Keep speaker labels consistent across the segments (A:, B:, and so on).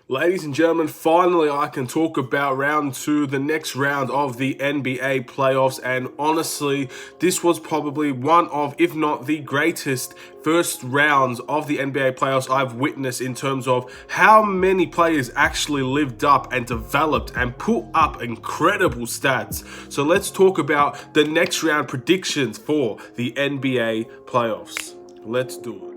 A: Ladies and gentlemen, finally I can talk about round two, the next round of the NBA playoffs. And honestly, this was probably one of, if not the greatest first rounds of the NBA playoffs I've witnessed in terms of how many players actually lived up and developed and put up incredible stats. So let's talk about the next round predictions for the NBA playoffs. Let's do it.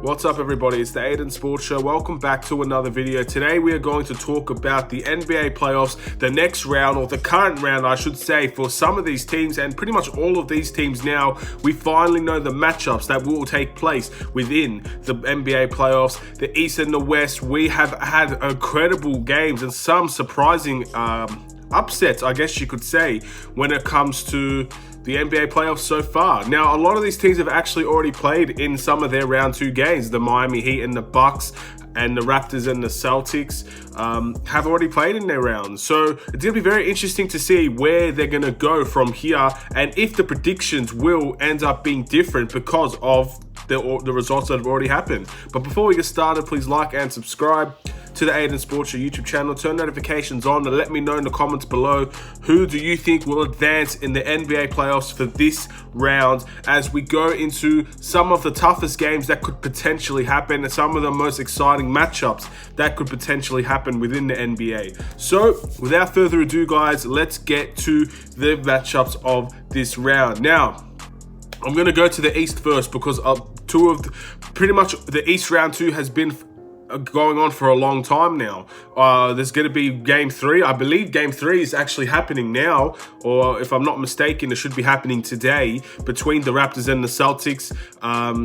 A: What's up everybody, it's the Aiden Sports Show. Welcome back to another video. Today we are going to talk about the NBA playoffs, the next round, or the current round I should say, for some of these teams and pretty much all of these teams now. We finally know the matchups that will take place within the NBA playoffs, the East and the West. We have had incredible games and some surprising upsets, I guess you could say, when it comes to the NBA playoffs so far. Now, a lot of these teams have actually already played in some of their round two games. The Miami Heat and the Bucks and the Raptors and the Celtics have already played in their rounds. So it's going to be very interesting to see where they're going to go from here and if the predictions will end up being different because of the results that have already happened. But before we get started, please like and subscribe to the Aiden Sports Show YouTube channel. Turn notifications on and let me know in the comments below, who do you think will advance in the NBA playoffs for this round as we go into some of the toughest games that could potentially happen and some of the most exciting matchups that could potentially happen within the NBA. So without further ado guys, let's get to the matchups of this round. Now, I'm going to go to the East first because pretty much the East round two has been going on for a long time now. There's going to be game three. I believe game three is actually happening now, or if I'm not mistaken, it should be happening today between the Raptors and the Celtics.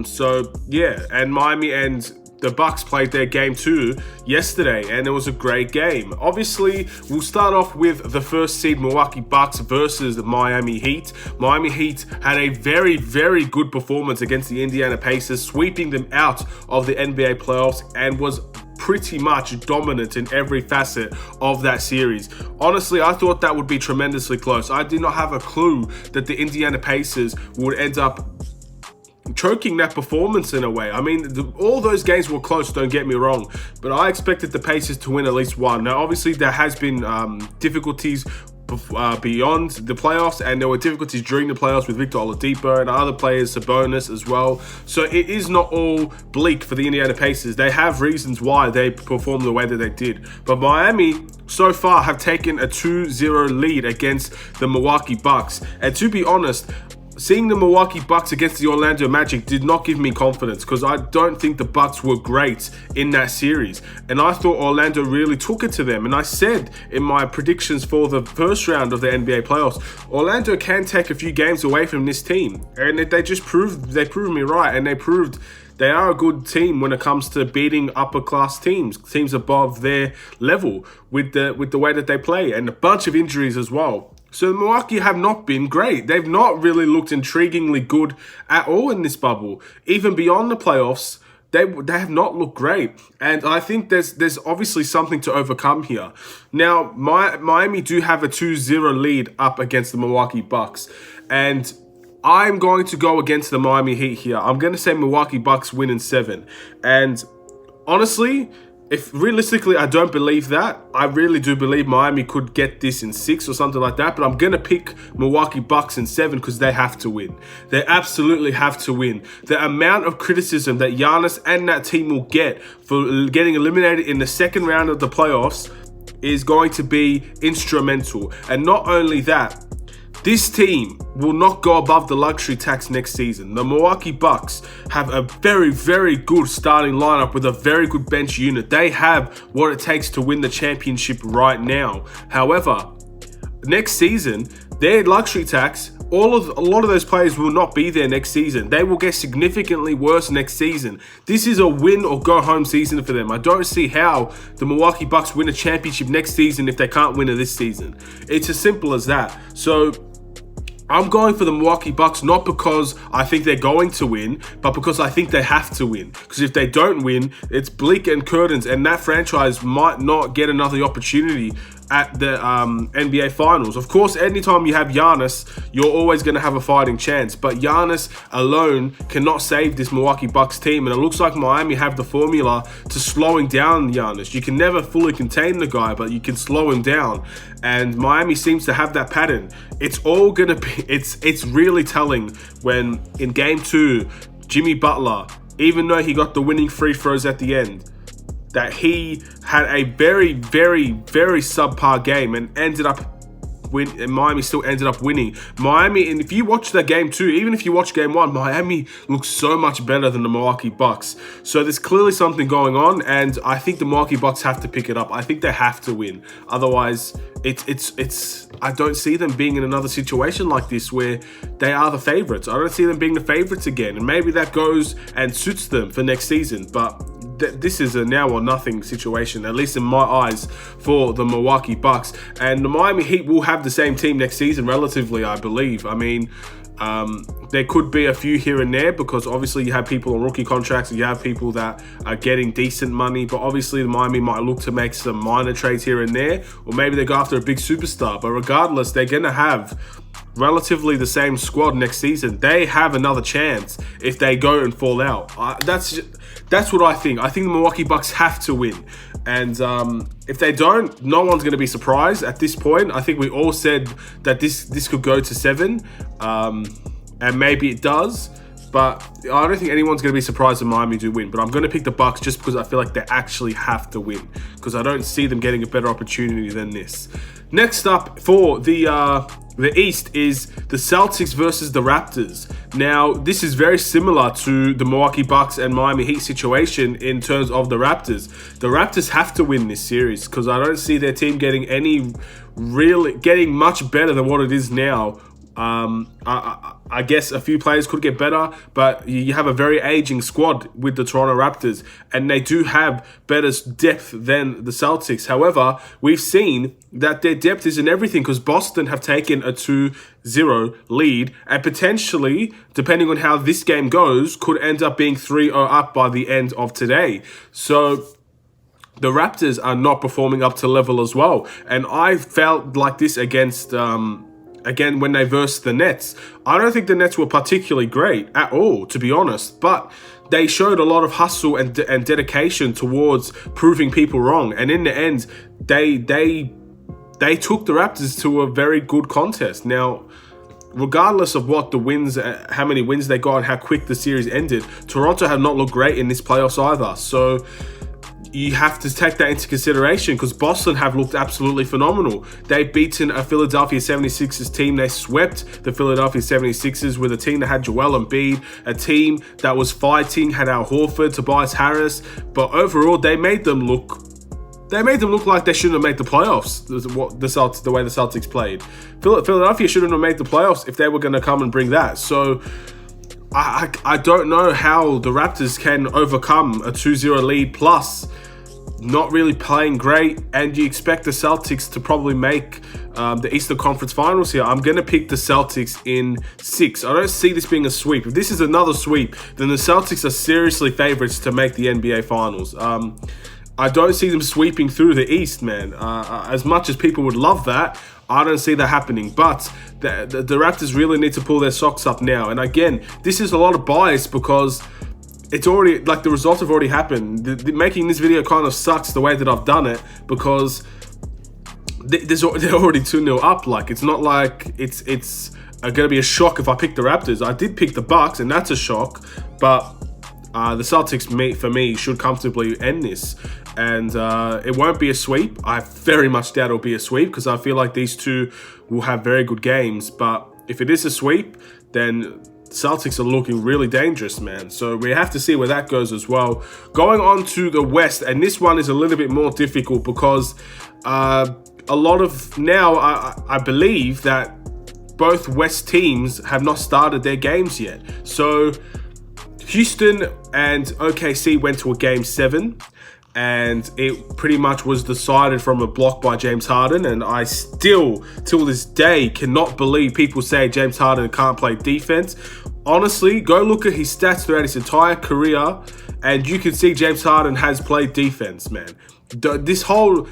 A: So yeah, and Miami and the Bucks played their game two yesterday, and it was a great game. Obviously, we'll start off with the first seed Milwaukee Bucks versus the Miami Heat. Miami Heat had a very, very good performance against the Indiana Pacers, sweeping them out of the NBA playoffs, and was pretty much dominant in every facet of that series. Honestly, I thought that would be tremendously close. I did not have a clue that the Indiana Pacers would end up choking that performance in a way. I mean, all those games were close, don't get me wrong, but I expected the Pacers to win at least one. Now, obviously, there has been difficulties beyond the playoffs, and there were difficulties during the playoffs with Victor Oladipo and other players, Sabonis as well. So it is not all bleak for the Indiana Pacers. They have reasons why they performed the way that they did. But Miami so far have taken a 2-0 lead against the Milwaukee Bucks. And to be honest, seeing the Milwaukee Bucks against the Orlando Magic did not give me confidence because I don't think the Bucks were great in that series. And I thought Orlando really took it to them. And I said in my predictions for the first round of the NBA playoffs, Orlando can take a few games away from this team. And they proved me right. And they proved they are a good team when it comes to beating upper class teams above their level with the way that they play, and a bunch of injuries as well. So Milwaukee have not been great. They've not really looked intriguingly good at all in this bubble. Even beyond the playoffs, they have not looked great. And I think there's obviously something to overcome here. Now, Miami do have a 2-0 lead up against the Milwaukee Bucks. And I'm going to go against the Miami Heat here. I'm going to say Milwaukee Bucks win in 7. And honestly, if realistically I don't believe that, I really do believe Miami could get this in 6 or something like that, but I'm going to pick Milwaukee Bucks in 7 because they have to win. They absolutely have to win. The amount of criticism that Giannis and that team will get for getting eliminated in the second round of the playoffs is going to be instrumental. And not only that, this team will not go above the luxury tax next season. The Milwaukee Bucks have a very, very good starting lineup with a very good bench unit. They have what it takes to win the championship right now. However, next season, their luxury tax, a lot of those players will not be there next season. They will get significantly worse next season. This is a win or go home season for them. I don't see how the Milwaukee Bucks win a championship next season if they can't win it this season. It's as simple as that. So I'm going for the Milwaukee Bucks, not because I think they're going to win, but because I think they have to win. Because if they don't win, it's bleak and curtains, and that franchise might not get another opportunity at the NBA Finals. Of course, anytime you have Giannis, you're always going to have a fighting chance. But Giannis alone cannot save this Milwaukee Bucks team. And it looks like Miami have the formula to slowing down Giannis. You can never fully contain the guy, but you can slow him down. And Miami seems to have that pattern. It's all going to be, it's really telling when in game 2, Jimmy Butler, even though he got the winning free throws at the end, that he had a very, very, very subpar game and ended up and Miami still ended up winning. Miami, and if you watch that game too, even if you watch game 1, Miami looks so much better than the Milwaukee Bucks. So there's clearly something going on, and I think the Milwaukee Bucks have to pick it up. I think they have to win. Otherwise, it's I don't see them being in another situation like this where they are the favorites. I don't see them being the favorites again, and maybe that goes and suits them for next season, but this is a now or nothing situation, at least in my eyes, for the Milwaukee Bucks. And the Miami Heat will have the same team next season, relatively, I believe. I mean, there could be a few here and there because obviously you have people on rookie contracts and you have people that are getting decent money, but obviously the Miami might look to make some minor trades here and there, or maybe they go after a big superstar. But regardless, they're going to have relatively the same squad next season. They have another chance if they go and fall out. That's what I think. I think the Milwaukee Bucks have to win. And if they don't, no one's going to be surprised at this point. I think we all said that this could go to 7. And maybe it does. But I don't think anyone's going to be surprised if Miami do win. But I'm going to pick the Bucks just because I feel like they actually have to win. Because I don't see them getting a better opportunity than this. Next up for the East is the Celtics versus the Raptors. Now, this is very similar to the Milwaukee Bucks and Miami Heat situation in terms of the Raptors. The Raptors have to win this series because I don't see their team getting much better than what it is now. I guess a few players could get better, but you have a very aging squad with the Toronto Raptors, and they do have better depth than the Celtics. However, we've seen that their depth isn't everything because Boston have taken a 2-0 lead, and potentially, depending on how this game goes, could end up being 3-0 up by the end of today. So the Raptors are not performing up to level as well, and I felt like this against again when they versed the Nets. I don't think the Nets were particularly great at all, to be honest, but they showed a lot of hustle and dedication towards proving people wrong, and in the end they took the Raptors to a very good contest. Now, regardless of what the wins, how many wins they got and how quick the series ended, Toronto have not looked great in this playoffs either. So you have to take that into consideration because Boston have looked absolutely phenomenal. They've beaten a Philadelphia 76ers team. They swept the Philadelphia 76ers with a team that had Joel Embiid, a team that was fighting, had Al Horford, Tobias Harris. But overall, they made them look like they shouldn't have made the playoffs, the way the Celtics played. Philadelphia shouldn't have made the playoffs if they were going to come and bring that. So I don't know how the Raptors can overcome a 2-0 lead plus not really playing great, and you expect the Celtics to probably make the Eastern Conference Finals here. I'm going to pick the Celtics in 6. I don't see this being a sweep. If this is another sweep, then the Celtics are seriously favorites to make the NBA Finals. I don't see them sweeping through the East, man. As much as people would love that, I don't see that happening. But the Raptors really need to pull their socks up now. And again, this is a lot of bias because it's already, like, the results have already happened. Making this video kind of sucks the way that I've done it because they're already 2-0 up. Like, it's not like it's going to be a shock if I pick the Raptors. I did pick the Bucks, and that's a shock. But the Celtics, for me, should comfortably end this. And it won't be a sweep. I very much doubt it'll be a sweep because I feel like these two will have very good games. But if it is a sweep, then Celtics are looking really dangerous, man. So we have to see where that goes as well. Going on to the West, and this one is a little bit more difficult because a lot of now, I believe that both West teams have not started their games yet. So Houston and OKC went to a Game 7. And it pretty much was decided from a block by James Harden. And I still, till this day, cannot believe people say James Harden can't play defense. Honestly, go look at his stats throughout his entire career, and you can see James Harden has played defense, man. this whole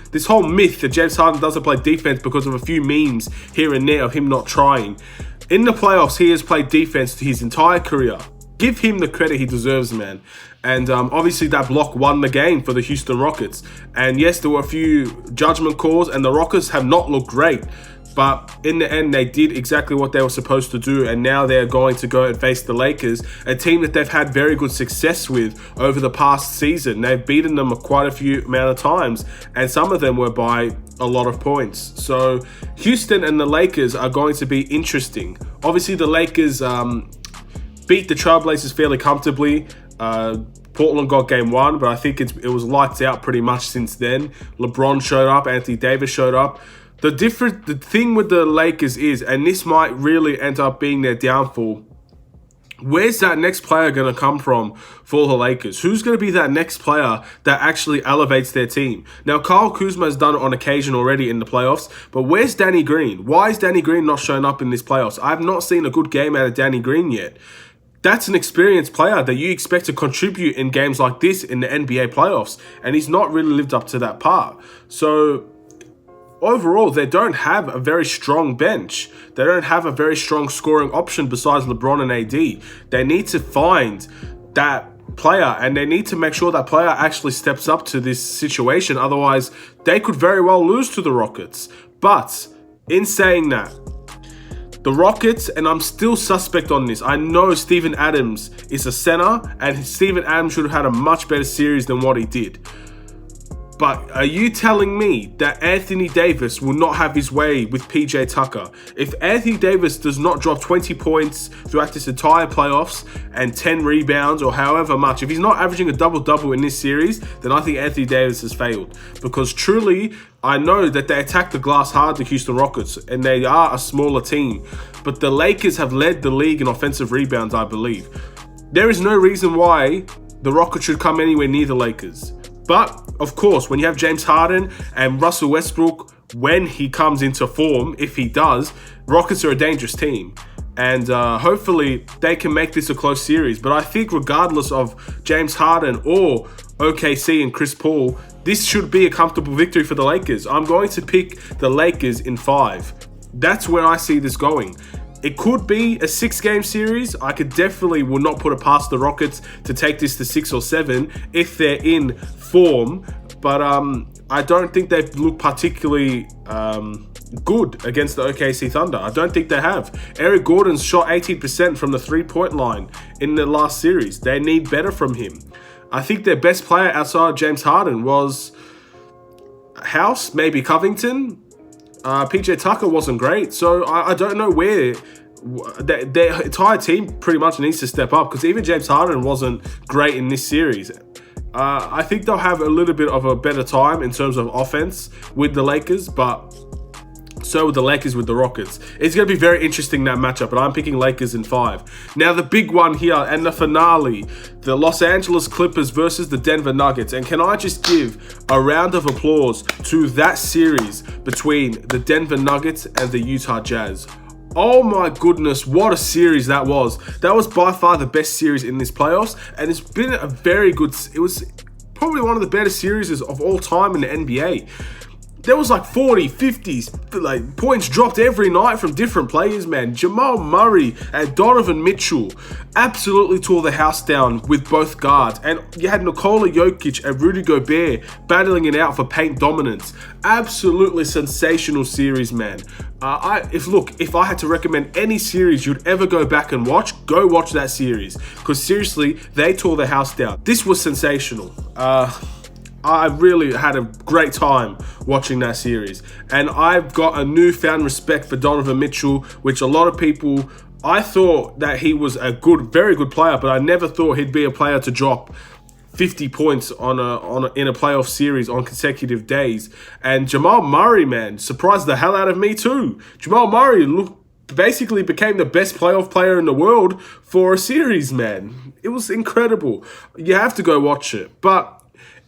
A: myth that James Harden doesn't play defense because of a few memes here and there of him not trying. In the playoffs, he has played defense his entire career. Give him the credit he deserves, man. And obviously that block won the game for the Houston Rockets. And yes, there were a few judgment calls, and the Rockets have not looked great. But in the end, they did exactly what they were supposed to do, and now they're going to go and face the Lakers, a team that they've had very good success with over the past season. They've beaten them quite a few amount of times, and some of them were by a lot of points. So Houston and the Lakers are going to be interesting. Obviously, the Lakers beat the Trailblazers fairly comfortably. Portland got game one, but I think it was lights out pretty much since then. LeBron showed up, Anthony Davis showed up. The thing with the Lakers is, and this might really end up being their downfall, where's that next player going to come from for the Lakers? Who's going to be that next player that actually elevates their team? Now, Kyle Kuzma has done it on occasion already in the playoffs, but where's Danny Green? Why is Danny Green not showing up in this playoffs? I've not seen a good game out of Danny Green yet. That's an experienced player that you expect to contribute in games like this in the NBA playoffs, and he's not really lived up to that part. So overall, they don't have a very strong bench. They don't have a very strong scoring option besides LeBron and AD. They need to find that player, and they need to make sure that player actually steps up to this situation. Otherwise, they could very well lose to the Rockets. But in saying that, the Rockets, and I'm still suspect on this, I know Steven Adams is a center, and Steven Adams should have had a much better series than what he did. But are you telling me that Anthony Davis will not have his way with PJ Tucker? If Anthony Davis does not drop 20 points throughout this entire playoffs and 10 rebounds or however much, if he's not averaging a double-double in this series, then I think Anthony Davis has failed. Because truly, I know that they attack the glass hard, the Houston Rockets, and they are a smaller team. But the Lakers have led the league in offensive rebounds, I believe. There is no reason why the Rockets should come anywhere near the Lakers. But, of course, when you have James Harden and Russell Westbrook, when he comes into form, if he does, Rockets are a dangerous team. And hopefully they can make this a close series. But I think regardless of James Harden or OKC and Chris Paul, this should be a comfortable victory for the Lakers. I'm going to pick the Lakers in 5. That's where I see this going. It could be a 6-game series. I will not put it past the Rockets to take this to 6 or 7 if they're in form. But I don't think they've looked particularly good against the OKC Thunder. I don't think they have. Eric Gordon's shot 18% from the 3-point line in the last series. They need better from him. I think their best player outside of James Harden was House, maybe Covington. PJ Tucker wasn't great, so I don't know where their entire team pretty much needs to step up, because even James Harden wasn't great in this series. I think they'll have a little bit of a better time in terms of offense with the Lakers, but so with the Lakers with the Rockets. It's going to be very interesting, that matchup, but I'm picking Lakers in 5. Now, the big one here and the finale, the Los Angeles Clippers versus the Denver Nuggets. And can I just give a round of applause to that series between the Denver Nuggets and the Utah Jazz? Oh my goodness, what a series that was. That was by far the best series in this playoffs, and it's been a very good, it was probably one of the better series of all time in the NBA. There was like 40, 50s, like points dropped every night from different players, man. Jamal Murray and Donovan Mitchell absolutely tore the house down with both guards. And you had Nikola Jokic and Rudy Gobert battling it out for paint dominance. Absolutely sensational series, man. If I had to recommend any series you'd ever go back and watch, go watch that series. Because seriously, they tore the house down. This was sensational. I really had a great time watching that series. And I've got a newfound respect for Donovan Mitchell, which a lot of people, I thought that he was a very good player, but I never thought he'd be a player to drop 50 points in a playoff series on consecutive days. And Jamal Murray, man, surprised the hell out of me too. Jamal Murray basically became the best playoff player in the world for a series, man. It was incredible. You have to go watch it. But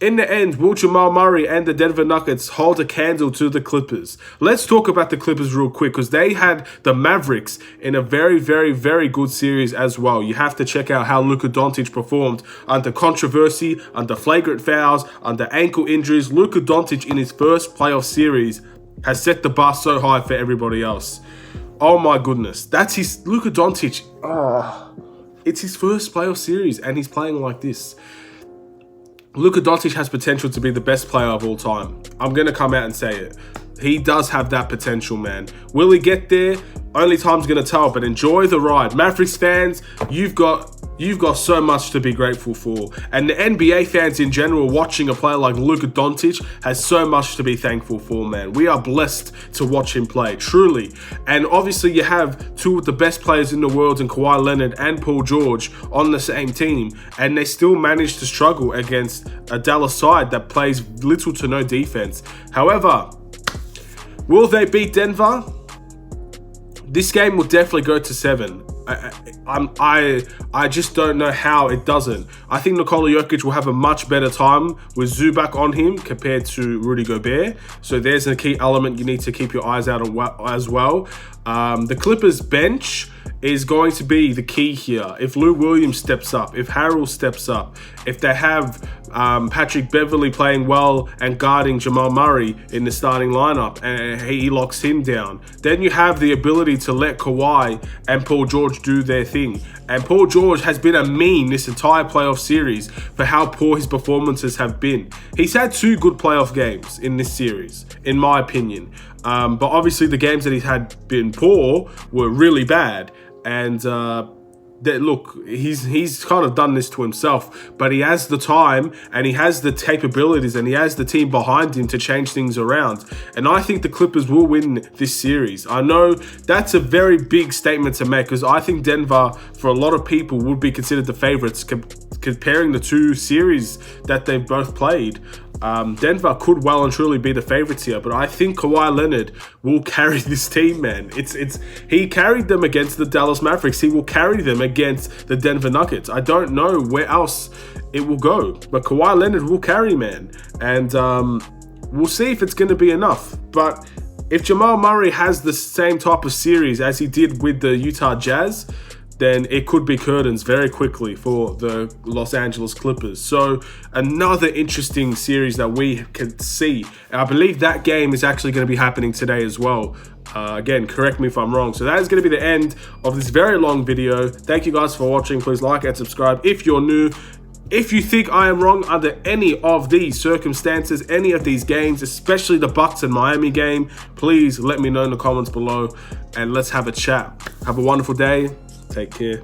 A: In the end, will Jamal Murray and the Denver Nuggets hold a candle to the Clippers? Let's talk about the Clippers real quick, because they had the Mavericks in a very, very, very good series as well. You have to check out how Luka Doncic performed under controversy, under flagrant fouls, under ankle injuries. Luka Doncic in his first playoff series has set the bar so high for everybody else. Oh my goodness. That's his Luka Doncic. It's his first playoff series and he's playing like this. Luka Doncic has potential to be the best player of all time. I'm going to come out and say it. He does have that potential, man. Will he get there? Only time's going to tell, but enjoy the ride. Mavericks fans, you've got so much to be grateful for. And the NBA fans in general, watching a player like Luka Doncic has so much to be thankful for, man. We are blessed to watch him play, truly. And obviously you have two of the best players in the world in Kawhi Leonard and Paul George on the same team, and they still manage to struggle against a Dallas side that plays little to no defense. However, will they beat Denver? This game will definitely go to 7. I just don't know how it doesn't. I think Nikola Jokic will have a much better time with Zubac on him compared to Rudy Gobert. So there's a key element you need to keep your eyes out on as well. The Clippers bench is going to be the key here. If Lou Williams steps up, if Harrell steps up, if they have Patrick Beverley playing well and guarding Jamal Murray in the starting lineup and he locks him down, then you have the ability to let Kawhi and Paul George do their thing. And Paul George has been a meme this entire playoff series for how poor his performances have been. He's had 2 good playoff games in this series, in my opinion. But obviously the games that he's had been poor were really bad. And look, he's kind of done this to himself, but he has the time and he has the capabilities and he has the team behind him to change things around. And I think the Clippers will win this series. I know that's a very big statement to make, because I think Denver, for a lot of people, would be considered the favorites comparing the 2 series that they've both played. Denver could well and truly be the favorites here, but I think Kawhi Leonard will carry this team, man. He carried them against the Dallas Mavericks. He will carry them against the Denver Nuggets. I don't know where else it will go, but Kawhi Leonard will carry, man. And we'll see if it's going to be enough. But if Jamal Murray has the same type of series as he did with the Utah Jazz, then it could be curtains very quickly for the Los Angeles Clippers. So another interesting series that we can see. And I believe that game is actually going to be happening today as well. Again, correct me if I'm wrong. So that is going to be the end of this very long video. Thank you guys for watching. Please like and subscribe if you're new. If you think I am wrong under any of these circumstances, any of these games, especially the Bucks and Miami game, please let me know in the comments below and let's have a chat. Have a wonderful day. Take care.